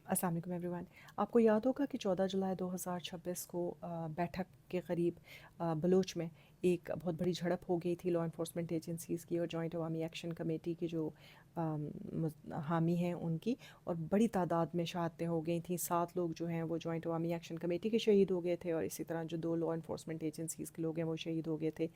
अस्सलाम वालेकुम एवरीवन। आपको याद होगा कि 14 जुलाई 2026 को बैठक के करीब बलूच में एक बहुत बड़ी झड़प हो गई थी लॉ इन्फोर्समेंट एजेंसीज़ की और जॉइंट अवामी एक्शन कमेटी की जो हामी हैं उनकी, और बड़ी तादाद में शहादतें हो गई थी। 7 लोग जो हैं वो जॉइंट अवामी एक्शन कमेटी के शहीद हो गए थे, और इसी तरह जो 2 लॉ इन्फोर्समेंट एजेंसीज़ के लोग हैं वो शहीद हो गए थे।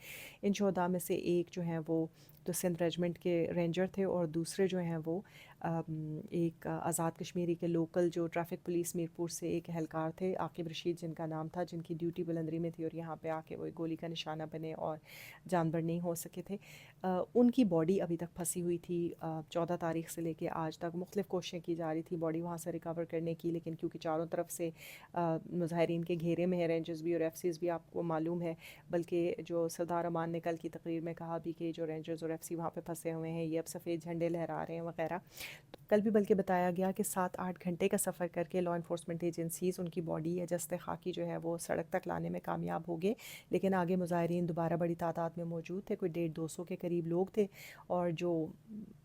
इन शहदा में से एक जो हैं वो तो सिंध रेजिमेंट के रेंजर थे, और दूसरे जो हैं वो एक आज़ाद कश्मीरी के लोकल जो ट्रैफिक पुलिस मीरपुर से एक एहलकार थे, आकिब रशीद जिनका नाम था, जिनकी ड्यूटी बुलंदरी में थी और यहाँ पे आके वो एक गोली का निशाना बने और जानबर नहीं हो सके थे। उनकी बॉडी अभी तक फंसी हुई थी। 14 तारीख से लेके आज तक मुख्तलिफ़ कोशिशें की जा रही थी बॉडी वहाँ से रिकवर करने की, लेकिन क्योंकि चारों तरफ से मुजाहरीन के घेरे में है, रेंजर्स भी और एफसीज भी, आपको मालूम है। बल्कि जो सरदार अमान ने कल की तकरीर में कहा भी कि जो रेंजर्स और एफसी वहाँ पे फंसे हुए हैं ये अब सफ़ेद झंडे लहरा रहे हैं वगैरह। कल भी बल्कि बताया गया कि 7-8 घंटे का सफ़र करके लॉ इन्फोर्समेंट एजेंसीज़ उनकी बॉडी या जस्ते खाकी जो है वो सड़क तक लाने में कामयाब हो गए, लेकिन आगे मुजाहिरीन दोबारा बड़ी तादाद में मौजूद थे, कोई 150-200 के करीब लोग थे, और जो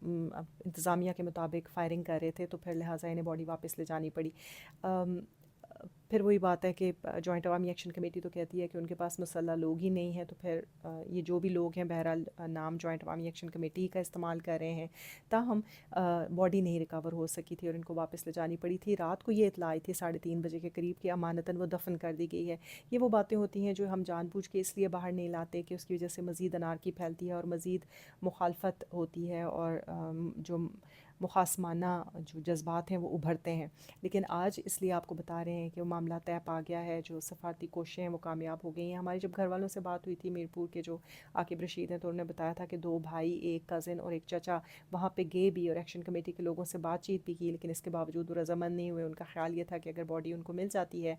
इंतज़ामिया के मुताबिक फ़ायरिंग कर रहे थे, तो फिर लिहाजा इन्हें बॉडी वापस ले जानी पड़ी। फिर वही बात है कि जॉइंट अवामी एक्शन कमेटी तो कहती है कि उनके पास मुसल्लह लोग ही नहीं हैं, तो फिर ये जो भी लोग हैं बहरहाल नाम जॉइंट अवामी एक्शन कमेटी का इस्तेमाल कर रहे हैं। ताहम बॉडी नहीं रिकवर हो सकी थी और इनको वापस ले जानी पड़ी थी। रात को ये इत्तला आई थी 3:30 बजे के करीब कि अमानतन वो दफन कर दी गई है। ये वो बातें होती हैं जो हम जानबूझ के इसलिए बाहर नहीं लाते कि उसकी वजह से मज़ीद अनारकी फैलती है और मज़ीद मुखालफत होती है, और जो मुखासमाना जो जज्बात हैं वो उभरते हैं। लेकिन आज इसलिए आपको बता रहे हैं कि वो मामला तय पा गया है, जो सफारती कोशिशें हैं वो कामयाब हो गई हैं। हमारी जब घर वालों से बात हुई थी मीरपुर के जो आकिब रशीद हैं, तो उन्होंने बताया था कि 2 भाई, एक कज़न और एक चचा वहाँ पे गए भी और एक्शन कमेटी के लोगों से बातचीत भी की, लेकिन इसके बावजूद वो रजामंद नहीं हुए। उनका ख्याल ये था कि अगर बॉडी उनको मिल जाती है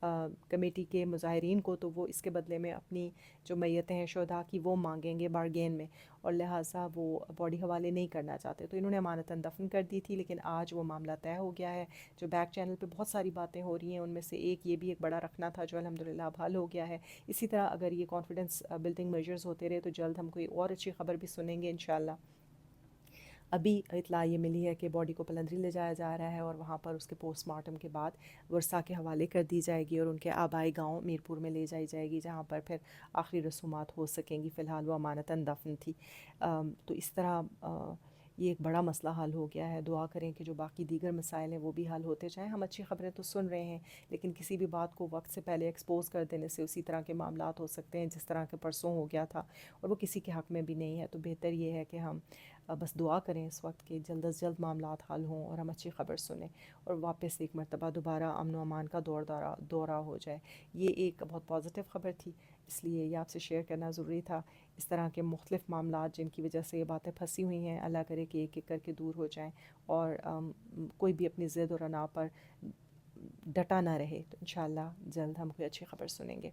कमेटी के मुजाहिरीन को, तो वो इसके बदले में अपनी जो मैयतें हैं शुहदा की वो मांगेंगे बारगेन में, और लिहाजा वो बॉडी हवाले नहीं करना चाहते, तो इन्होंने अमानतन दफन कर दी थी। लेकिन आज वो मामला तय हो गया है। जो बैक चैनल पे बहुत सारी बातें हो रही हैं उनमें से एक ये भी एक बड़ा रखना था, जो अल्हम्दुलिल्लाह अब हल हो गया है। इसी तरह अगर ये कॉन्फिडेंस बिल्डिंग मेजर्स होते रहे तो जल्द हम कोई और अच्छी खबर भी सुनेंगे इंशाल्लाह। अभी इत्तला ये मिली है कि बॉडी को पलंदरी ले जाया जा रहा है और वहाँ पर उसके पोस्टमार्टम के बाद वर्सा के हवाले कर दी जाएगी और उनके आबाई गांव मीरपुर में ले जाई जाएगी, जहाँ पर फिर आखिरी रसूमात हो सकेंगी। फ़िलहाल वो अमानतन दफन थी। तो इस तरह ये एक बड़ा मसला हल हो गया है। दुआ करें कि जो बाकी दीगर मसाइल हैं वो भी हल होते जाएँ। हम अच्छी खबरें तो सुन रहे हैं, लेकिन किसी भी बात को वक्त से पहले एक्सपोज कर देने से उसी तरह के मामलात हो सकते हैं जिस तरह के परसों हो गया था, और वो किसी के हक़ में भी नहीं है। तो बेहतर ये है कि हम बस दुआ करें इस वक्त के जल्द अज़ जल्द मामलात हल हों और हम अच्छी ख़बर सुनें और वापस एक मरतबा दोबारा अमन व अमान का दौरा हो जाए। ये एक बहुत पॉजिटिव ख़बर थी, इसलिए ये आपसे शेयर करना ज़रूरी था। इस तरह के मुख्तलिफ़ मामलात जिनकी वजह से ये बातें फंसी हुई हैं, अल्लाह करे कि एक एक करके दूर हो जाएँ, और कोई भी अपनी ज़िद और अना पर डटा ना रहे। तो इंशाअल्लाह जल्द हम कोई अच्छी खबर सुनेंगे।